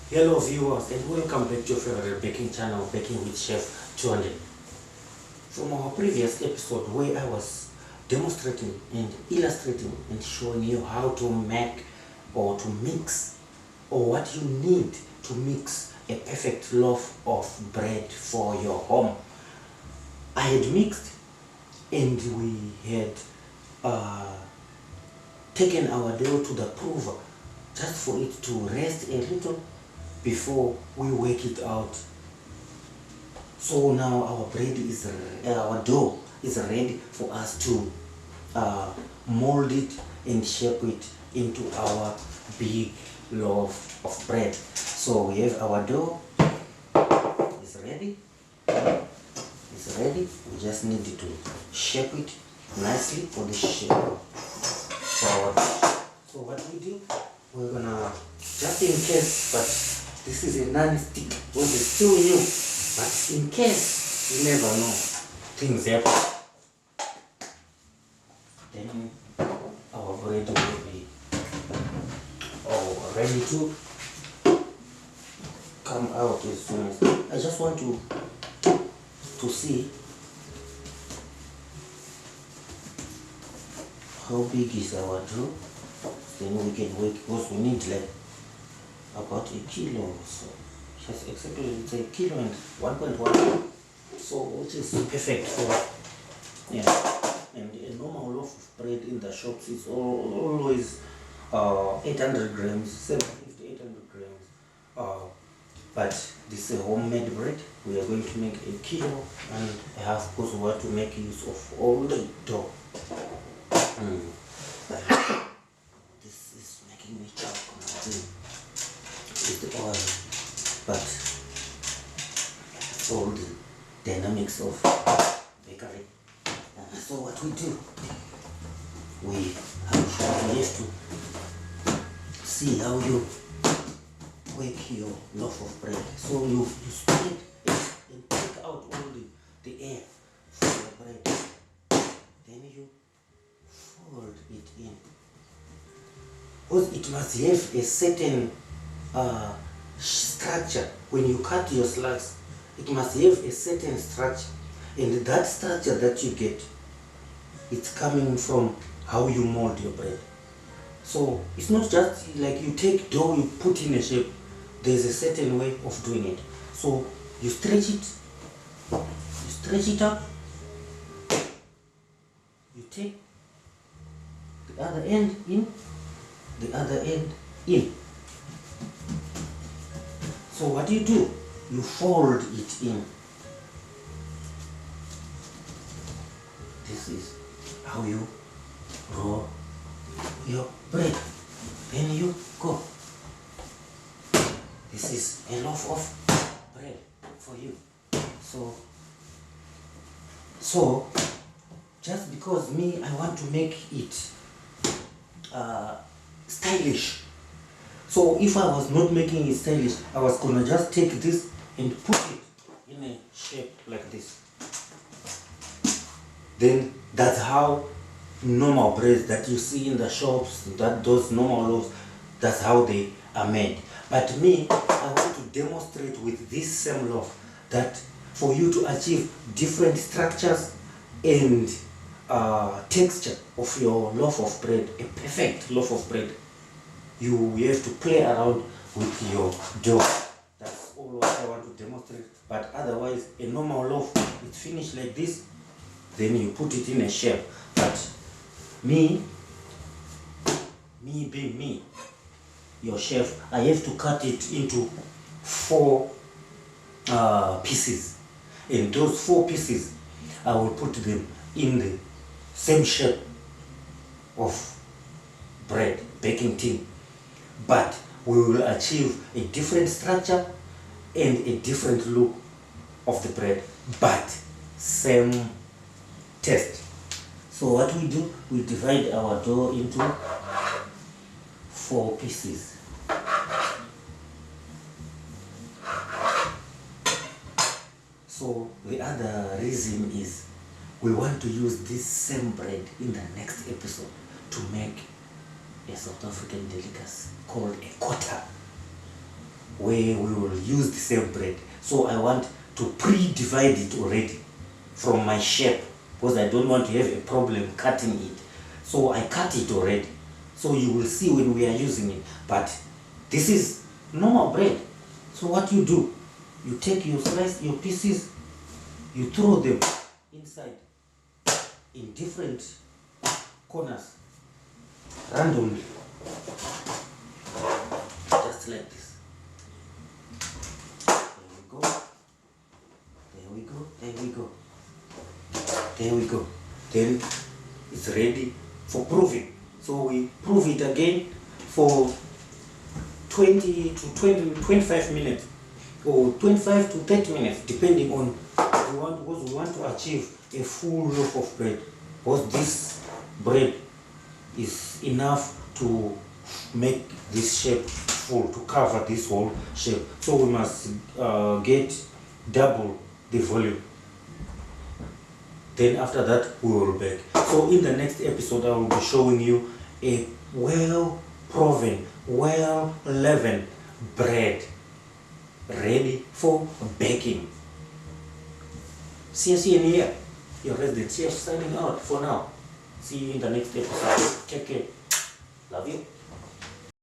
Hello viewers and welcome back to your favorite baking channel, Baking with Chef Tonde. From our previous episode where I was demonstrating and illustrating and showing you how to make or to mix or what you need to mix a perfect loaf of bread for your home. I had mixed and we had taken our dough to the prover just for it to rest a little before we work it out. So now our dough is ready for us to mold it and shape it into our big loaf of bread. So we have our dough, it's ready. It's ready. We just need to shape it nicely for the shape for our dish. So what we do, we're gonna, just in case, but this is a non-stick because it's still new, but in case, you never know, things happen. Then our bread will be all ready to come out as soon as. I just want to see how big is our dough. Then we can work, because we need like about a kilo or so. Just exactly, it's a kilo and 1.1. So which is perfect for, yeah. And a normal loaf of bread in the shops is always 800 grams, 750, 800 grams. But this is a homemade bread. We are going to make a kilo and a half, because we want to make use of all the dough. This is making me choke with the oil, but it's all the dynamics of bakery. So what we do, we have to see how you work your loaf of bread. So you spread it and take out all the air from the bread. Then you fold it in. Because it must have a certain structure. When you cut your slice, it must have a certain structure. And that structure that you get, it's coming from how you mold your bread. So it's not just like you take dough, you put in a shape. There's a certain way of doing it. So you stretch it up, you take the other end in, the other end in. So what you do, you fold it in. This is how you roll your bread. Then you go. This is a loaf of bread for you. So just because I want to make it stylish. So if I was not making it stylish, I was gonna just take this and put it in a shape like this. Then that's how normal breads that you see in the shops, those normal loaves, that's how they are made. But me, I want to demonstrate with this same loaf that for you to achieve different structures and texture of your loaf of bread, a perfect loaf of bread, you have to play around with your dough. That's all what I want to demonstrate. But otherwise, a normal loaf, it's finished like this, then you put it in a shape. But me being me, your chef, I have to cut it into 4 pieces. And those 4 pieces, I will put them in the same shape of bread, baking tin. But we will achieve a different structure and a different look of the bread, but same taste. So what we do, we divide our dough into 4 pieces. So the other reason is we want to use this same bread in the next episode to make a South African delicacy called a quarter. where we will use the same bread. So I want to pre-divide it already from my shape, because I don't want to have a problem cutting it. So I cut it already. So you will see when we are using it. But this is normal bread. So what you do, you take your slice, your pieces, you throw them inside in different corners randomly, just like this. There we go, there we go, there we go, there we go. Then it's ready for proving. So we prove it again for 20 to 25 minutes, or 25 to 30 minutes, depending on because we want to achieve a full loaf of bread. Because this bread is enough to make this shape full, to cover this whole shape. So we must get double the volume. Then after that we will bake. So in the next episode I will be showing you a well-proven, well-leavened bread ready for baking. See you in here. Your resident chef signing out for now. See you in the next episode. Take care. Love you.